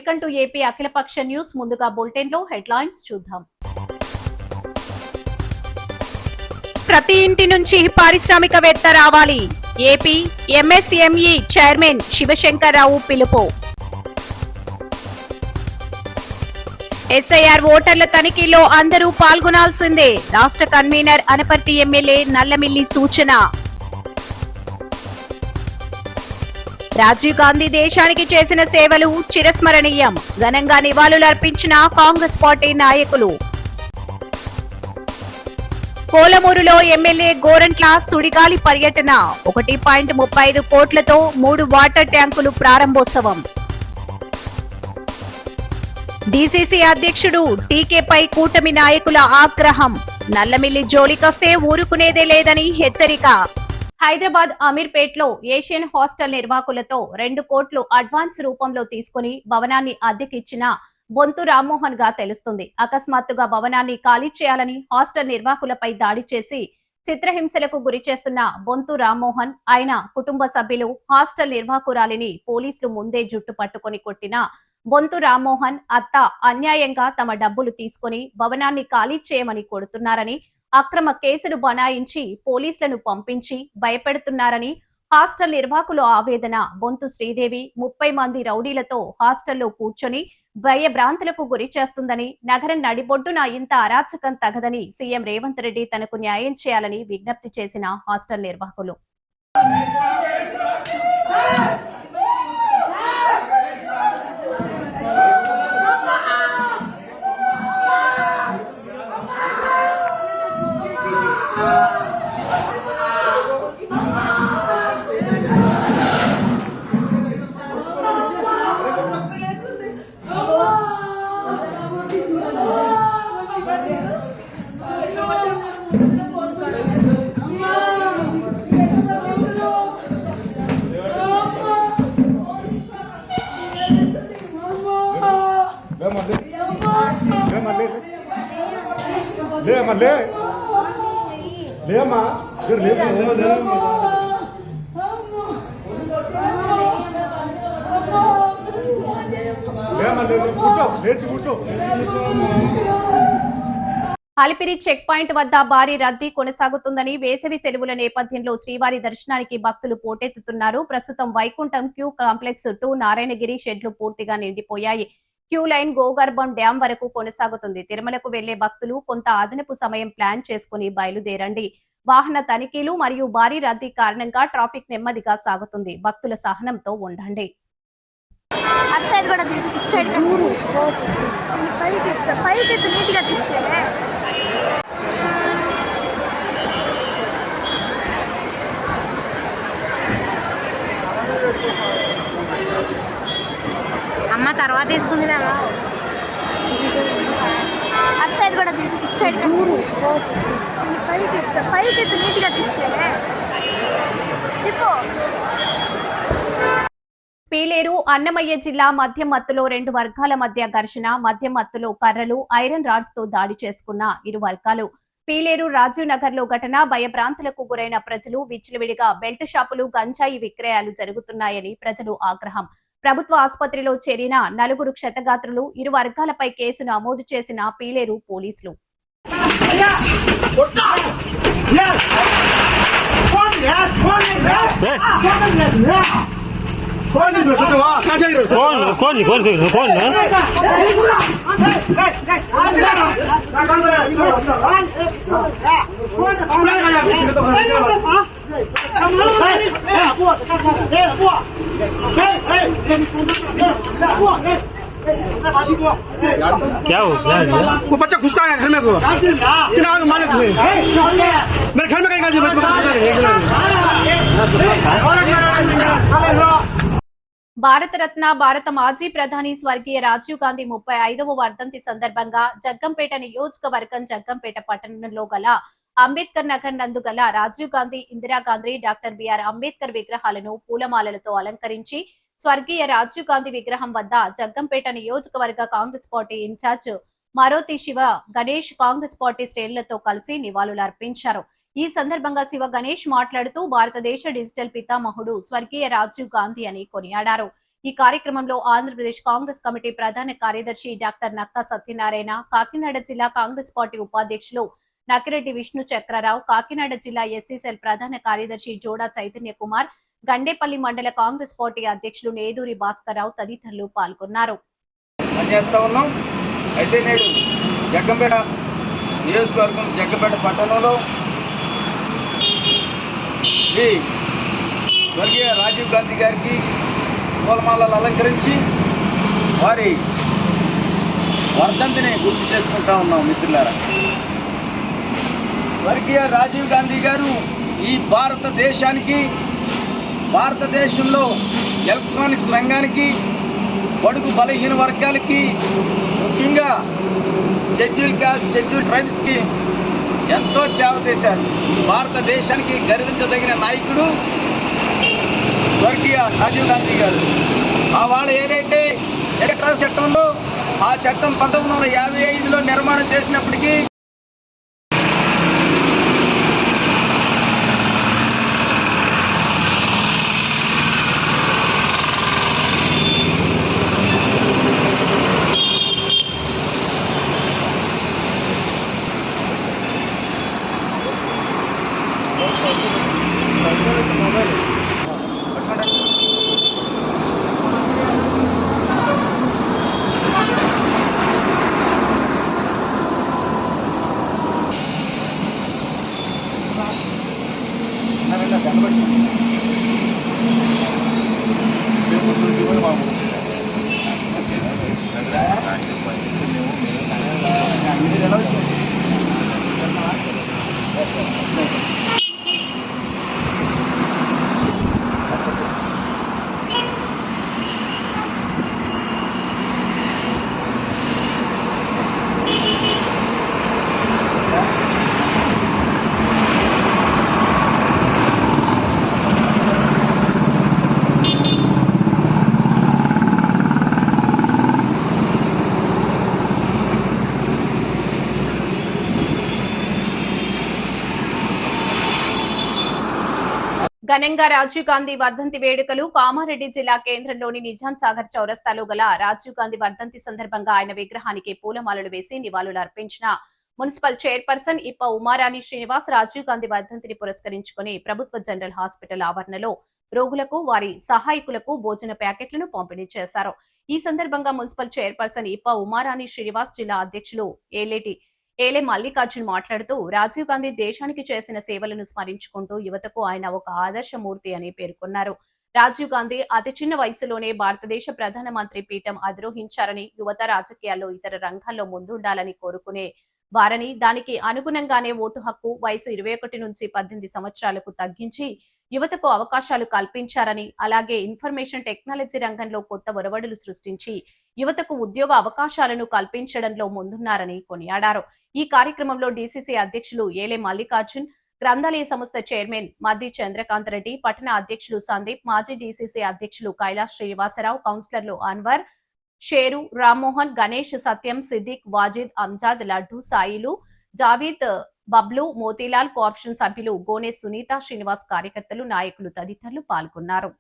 Welcome to AP అఖిలపక్ష news. ముందుగా bulletin లో హెడ్లైన్స్ చూద్దాం. ప్రతి ఇంటి నుంచి పారిశ్రామికవేత్త రావాలి. ఏపీ ఎంఎస్ఎంఈ చైర్మన్ శివశంకర్రావు పిలుపు. ఎస్ఐఆర్ ఓటర్ల తనిఖీలో అందరూ పాల్గొనాల్సిందే. రాష్ట్ర కన్వీనర్ అనపర్తి ఎమ్మెల్యే నల్లమిల్లి సూచన. రాజీవ్ గాంధీ దేశానికి చేసిన సేవలు చిరస్మరణీయం. ఘనంగా నివాళులర్పించిన కాంగ్రెస్ పార్టీ నాయకులు. కోలమూరులో ఎమ్మెల్యే గోరంట్ల సుడిగాలి పర్యటన. 1.35 కోట్లతో 3 వాటర్ ట్యాంకులు ప్రారంభోత్సవం. డీసీసీ అధ్యక్షుడు టీకేపై కూటమి నాయకుల ఆగ్రహం. నల్లమిల్లి జోలికొస్తే ఊరుకునేదే లేదని హెచ్చరిక. హైదరాబాద్ అమీర్పేట్లో ఏషియన్ హాస్టల్ నిర్వాహకులతో 2 కోట్లు అడ్వాన్స్ రూపంలో తీసుకుని భవనాన్ని అద్దెకిచ్చిన బొంతు రామ్మోహన్ గా తెలుస్తుంది. అకస్మాత్తుగా భవనాన్ని ఖాళీ చేయాలని హాస్టల్ నిర్వాహకులపై దాడి చేసి చిత్రహింసలకు గురి చేస్తున్న బొంతు రామ్మోహన్, ఆయన కుటుంబ సభ్యులు హాస్టల్ నిర్వాహకురాలిని పోలీసులు ముందే జుట్టు పట్టుకుని కొట్టిన బొంతు రామ్మోహన్ అత్త అన్యాయంగా తమ డబ్బులు తీసుకుని భవనాన్ని ఖాళీ చేయమని కొడుతున్నారని, అక్రమ కేసులు బనాయించి పోలీసులను పంపించి భయపెడుతున్నారని హాస్టల్ నిర్వాహకులు ఆవేదన. బొంతు శ్రీదేవి 30 మంది రౌడీలతో హాస్టల్లో కూర్చొని భయభ్రాంతులకు గురి చేస్తుందని, నగరం నడిబొడ్డున ఇంత అరాచకం తగదని సీఎం రేవంత్ రెడ్డి తనకు న్యాయం చేయాలని విజ్ఞప్తి చేసిన హాస్టల్ నిర్వాహకులు. అలిపిరి చెక్ పాయింట్ వద్ద భారీ రద్దీ కొనసాగుతుందని, వేసవి సెలవుల నేపథ్యంలో శ్రీవారి దర్శనానికి భక్తులు పోటెత్తుతున్నారు. ప్రస్తుతం వైకుంఠం క్యూ కాంప్లెక్స్ 2 నారాయణగిరి షెడ్లు పూర్తిగా నిండిపోయాయి. క్యూ లైన్ గోగర్భం డ్యాం వరకు కొనసాగుతుంది. తిరుమలకు వెళ్లే భక్తులు కొంత అదనపు సమయం ప్లాన్ చేసుకుని బయలుదేరండి. వాహన తనిఖీలు మరియు భారీ రద్దీ కారణంగా ట్రాఫిక్ నెమ్మదిగా సాగుతుంది. భక్తుల సహనంతో ఉండండి. అమ్మ తర్వాత తీసుకుంది అటు సైడ్ కూడా సైడ్ పైకి నీట్గా తీస్తే పీలేరు అన్నమయ్య జిల్లా మధ్యమత్తులో 2 వర్గాల మధ్య ఘర్షణ. మధ్యమత్తులో కర్రలు, ఐరన్ రాడ్స్ తో దాడి చేసుకున్న ఇరు వర్గాలు. పీలేరు రాజీవ్ నగర్ లో ఘటన. భయభ్రాంతులకు గురైన ప్రజలు. విచ్చలవిడిగా బెల్ట్ షాపులు, గంజాయి విక్రయాలు జరుగుతున్నాయని ప్రజలు ఆగ్రహం. ప్రభుత్వ ఆసుపత్రిలో చేరిన 4 క్షతగాత్రులు. ఇరు వర్గాలపై కేసు నమోదు చేసిన పీలేరు పోలీసులు. क्या हो वो बच्चा घुसता है घर में को मालिक मेरे घर में कहीं భారతరత్న భారత మాజీ ప్రధాని స్వర్గీయ రాజీవ్ గాంధీ 35వ వర్ధంతి సందర్భంగా జగ్గంపేట నియోజకవర్గం జగ్గంపేట పట్టణంలో గల అంబేద్కర్ నగర్ నందు గల రాజీవ్ గాంధీ, ఇందిరాగాంధీ, డాక్టర్ బిఆర్ అంబేద్కర్ విగ్రహాలను పూలమాలలతో అలంకరించి స్వర్గీయ రాజీవ్ గాంధీ విగ్రహం వద్ద జగ్గంపేట నియోజకవర్గ Congress party in charge Maruthi Shiva Ganesh Congress party శ్రేణులతో కలిసి నివాళులర్పించారు. ఈ సందర్భంగా శివ గణేష్ మాట్లాడుతూ భారతదేశ డిజిటల్ పితామహుడు స్వర్గీయ రాజీవ్ గాంధీ అని కొనియాడారు. ఈ కార్యక్రమంలో ఆంధ్రప్రదేశ్ కాంగ్రెస్ కమిటీ ప్రధాన కార్యదర్శి డాక్టర్ నక్కా సత్యనారాయణ, కాకినాడ జిల్లా కాంగ్రెస్ పార్టీ ఉపాధ్యక్షులు నకిరెడ్డి విష్ణు చక్రరావు, కాకినాడ జిల్లా ఎస్సీ సెల్ ప్రధాన కార్యదర్శి జోడా చైతన్య కుమార్, గండేపల్లి మండల కాంగ్రెస్ పార్టీ అధ్యక్షులు నేదూరి భాస్కర్రావు తదితరులు పాల్గొన్నారు. అయితే నేడు జగ్గంపేట నియోజకవర్గం జగ్గంపేట పట్టణంలో శ్రీ స్వర్గీయ రాజీవ్ గాంధీ గారికి పూలమాలలు అలంకరించి వారి వర్ధంతిని గుర్తు చేసుకుంటా ఉన్నాం. మిత్రులారా, స్వర్గీయ రాజీవ్ గాంధీ గారు ఈ భారతదేశంలో ఎలక్ట్రానిక్స్ రంగానికి, బడుగు బలహీన వర్గాలకి, ముఖ్యంగా షెడ్యూల్ కాస్ట్, షెడ్యూల్ ట్రైబ్స్కి ఎంతో సేవ చేశారు. భారతదేశానికి గర్వించదగిన నాయకుడు స్వర్గీయ రాజీవ్ గాంధీ గారు. ఆ వాళ్ళు ఏదైతే ఎలక్ట్రానిక్స్ చట్టంలో ఆ చట్టం 1955లో నిర్మాణం చేసినప్పటికీ ఘనంగా రాజీవ్ గాంధీ వర్ధంతి వేడుకలు కామారెడ్డి జిల్లా కేంద్రంలోని నిజాం సాగర్ చౌరస్తాలో గల రాజీవ్ గాంధీ వర్ధంతి సందర్భంగా ఆయన విగ్రహానికి పూలమాలలు వేసి నివాళులు అర్పించిన మున్సిపల్ చైర్పర్సన్ ఇప్ప ఉమారాణి శ్రీనివాస్ రాజీవ్ గాంధీ వర్ధంతిని పురస్కరించుకుని ప్రభుత్వ జనరల్ హాస్పిటల్ ఆవరణలో రోగులకు, వారి సహాయకులకు భోజన ప్యాకెట్లను పంపిణీ చేశారు. ఈ సందర్భంగా మున్సిపల్ చైర్పర్సన్ ఇప్ప ఉమారాణి శ్రీనివాస్, జిల్లా అధ్యక్షులు ఏలే మల్లికార్జున్ మాట్లాడుతూ రాజీవ్ గాంధీ దేశానికి చేసిన సేవలను స్మరించుకుంటూ యువతకు ఆయన ఒక ఆదర్శమూర్తి అని పేర్కొన్నారు. రాజీవ్ గాంధీ అతి చిన్న వయసులోనే భారతదేశ ప్రధానమంత్రి పీఠం అధిరోహించారని, యువత రాజకీయాల్లో ఇతర రంగాల్లో ముందుండాలని కోరుకునే వారని, దానికి అనుగుణంగానే ఓటు హక్కు వయసు 21 నుంచి 18 సంవత్సరాలకు తగ్గించి యువతకు అవకాశాలు కల్పించారని, అలాగే ఇన్ఫర్మేషన్ టెక్నాలజీ రంగంలో కొత్త ఒరవడులు సృష్టించి యువతకు ఉద్యోగ అవకాశాలను కల్పించడంలో ముందున్నారని కొనియాడారు. ఈ కార్యక్రమంలో డీసీసీ అధ్యక్షులు ఏలే మల్లికార్జున్, గ్రంథాలయ సంస్థ చైర్మన్ మద్ది చంద్రకాంత్ రెడ్డి, పట్టణ అధ్యక్షులు సందీప్, మాజీ డీసీసీ అధ్యక్షులు కైలాష్ శ్రీనివాసరావు, కౌన్సిలర్లు అన్వర్, షేరు, రామ్మోహన్, గణేష్, సత్యం, సిద్దిక్, వాజిద్, అంజాద్, లడ్డు, సాయిలు, జావీద్, బబ్లు, మోతీలాల్, కోఆప్షన్ సభ్యులు గోనే సునీత, శ్రీనివాస్, కార్యకర్తలు, నాయకులు తదితరులు పాల్గొన్నారు.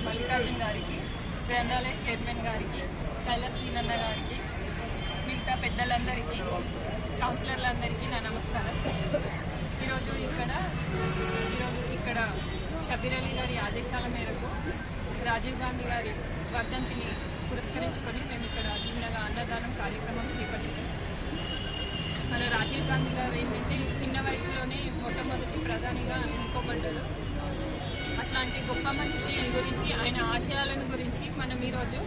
మల్లికార్జున్ గారికి, గ్రంథాలయ చైర్మన్ గారికి, కైలాస్ సీనన్న గారికి, మిగతా పెద్దలందరికీ, కౌన్సిలర్లందరికీ నా నమస్కారం. ఈరోజు ఇక్కడ షబీర్ అలీ గారి ఆదేశాల మేరకు రాజీవ్ గాంధీ గారి వర్ధంతిని పురస్కరించుకొని మేము ఇక్కడ చిన్నగా అన్నదానం కార్యక్రమం చేపట్టాము. మన రాజీవ్ గాంధీ గారు ఏంటంటే చిన్న వయసులోనే మొట్టమొదటి ప్రధానిగా ఎన్నుకోబడ్డారు. అట్లాంటి గొప్ప మనిషి గురించి, ఆయన ఆశయాలను గురించి మనం ఈరోజు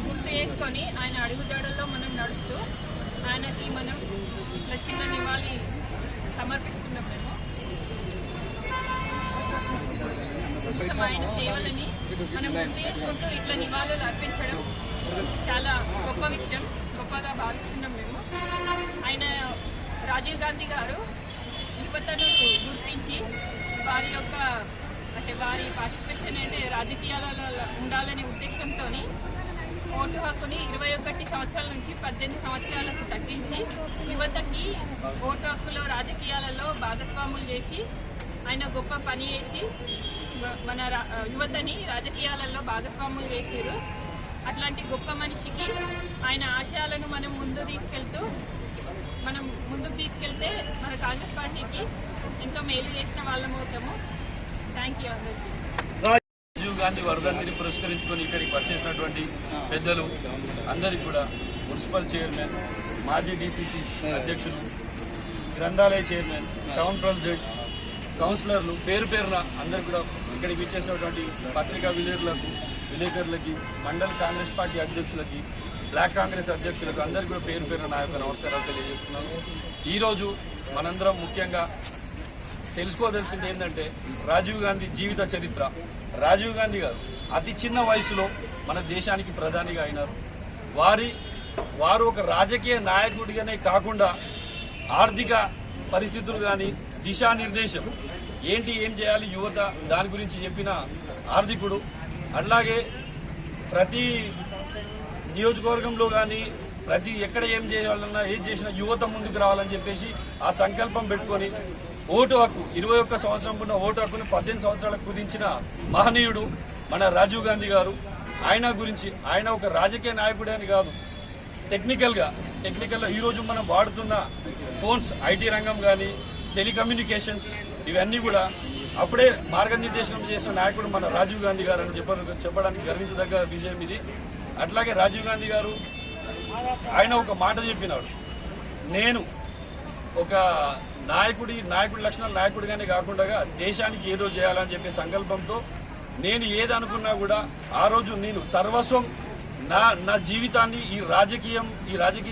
గుర్తు చేసుకొని ఆయన అడుగుజాడల్లో మనం నడుస్తూ ఆయనకి మనం ఇట్లా చిన్న నివాళి సమర్పిస్తున్నాం. మేము ఆయన సేవలని మనం గుర్తు చేసుకుంటూ ఇట్లా నివాళులు అర్పించడం చాలా గొప్ప విషయం, గొప్పగా భావిస్తున్నాం మేము. ఆయన రాజీవ్ గాంధీ గారు యువతను గుర్తించి వారి యొక్క అంటే వారి పార్టిసిపేషన్ అంటే రాజకీయాలలో ఉండాలనే ఉద్దేశంతో ఓటు హక్కుని 21 సంవత్సరాల నుంచి 18 సంవత్సరాలకు తగ్గించి యువతకి ఓటు హక్కులో రాజకీయాలలో భాగస్వాములు చేసి ఆయన గొప్ప పని చేసి మన యువతని రాజకీయాలలో భాగస్వాములు చేసారు. అట్లాంటి గొప్ప మనిషికి ఆయన ఆశయాలను మనం ముందుకు తీసుకెళ్తే మన కాంగ్రెస్ పార్టీకి ఎంతో మేలు చేసిన వాళ్ళం అవుతాము. థ్యాంక్ యూ అందరికీ. రాజీవ్ గాంధీ వర్ధంతిని పురస్కరించుకొని ఇక్కడికి వచ్చేసినటువంటి పెద్దలు అందరికీ కూడా మున్సిపల్ చైర్మన్, మాజీ డీసీసీ అధ్యక్షులు, గ్రంథాలయ చైర్మన్, టౌన్ ప్రెసిడెంట్, కౌన్సిలర్లు పేరు పేరున అందరూ కూడా ఇక్కడికి విచ్చేసినటువంటి పత్రికా విలేకరులకి, మండల కాంగ్రెస్ పార్టీ అధ్యక్షులకి, బ్లాక్ కాంగ్రెస్ అధ్యక్షులకు అందరికీ కూడా పేరు పేరున నా యొక్క నమస్కారాలు తెలియజేస్తున్నాను. ఈరోజు మనందరం ముఖ్యంగా తెలుసుకోదలిసింది ఏంటంటే రాజీవ్ గాంధీ జీవిత చరిత్ర. రాజీవ్ గాంధీ గారు అతి చిన్న వయసులో మన దేశానికి ప్రధానిగా అయినారు. వారు ఒక రాజకీయ నాయకుడిగానే కాకుండా ఆర్థిక పరిస్థితులు కానీ దిశానిర్దేశం ఏం చేయాలి యువత దాని గురించి చెప్పిన ఆర్థికుడు. అట్లాగే ప్రతి నియోజకవర్గంలో కానీ ఎక్కడ ఏం చేయాలన్నా ఏం చేసినా యువత ముందుకు రావాలని చెప్పేసి ఆ సంకల్పం పెట్టుకొని ఓటు హక్కు 21 సంవత్సరం ఉన్న ఓటు హక్కును 18 సంవత్సరాలకు కుదించిన మహనీయుడు మన రాజీవ్ గాంధీ గారు. ఆయన ఒక రాజకీయ నాయకుడే అని కాదు, టెక్నికల్గా ఈరోజు మనం వాడుతున్న ఫోన్స్, ఐటీ రంగం కానీ టెలికమ్యూనికేషన్స్ ఇవన్నీ కూడా అప్పుడే మార్గనిర్దేశనం చేసిన నాయకుడు మన రాజీవ్ గాంధీ గారు అని చెప్పడానికి గర్వించదగ్గ విషయం ఇది. అట్లాగే రాజీవ్ గాంధీ గారు ఆయన ఒక మాట చెప్పినాడు, నేను ఒక నాయకుడి లక్షణాలు నాయకుడిగానే కాకుండా దేశానికి ఏదో చేయాలని చెప్పే సంకల్పంతో నేను ఏదనుకున్నా కూడా ఆ రోజు నేను సర్వస్వం నా జీవితాన్ని ఈ రాజకీయ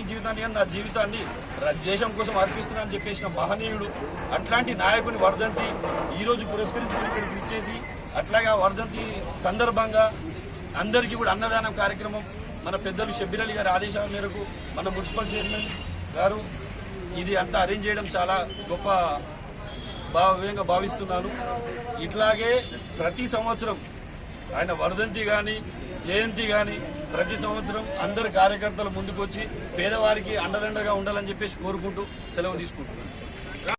జీవితాన్ని కానీ నా జీవితాన్ని దేశం కోసం అర్పిస్తున్నా అని చెప్పేసిన మహనీయుడు. అట్లాంటి నాయకుని వర్ధంతి ఈరోజు పురస్కరించుకుని ఇక్కడికి ఇచ్చేసి అట్లాగే ఆ వర్ధంతి సందర్భంగా అందరికీ కూడా అన్నదానం కార్యక్రమం మన పెద్దలు షబ్బీర్ అలీ గారి ఆదేశాల మేరకు మన మున్సిపల్ చైర్మన్ గారు ఇది అంతా అరేంజ్ చేయడం చాలా గొప్ప భావ్యంగా భావిస్తున్నాను. ఇట్లాగే ప్రతి సంవత్సరం ఆయన వర్ధంతి కానీ జయంతి కానీ ప్రతి సంవత్సరం అందరు కార్యకర్తలు ముందుకొచ్చి పేదవారికి అండదండగా ఉండాలని చెప్పేసి కోరుకుంటూ సెలవు తీసుకుంటున్నాను.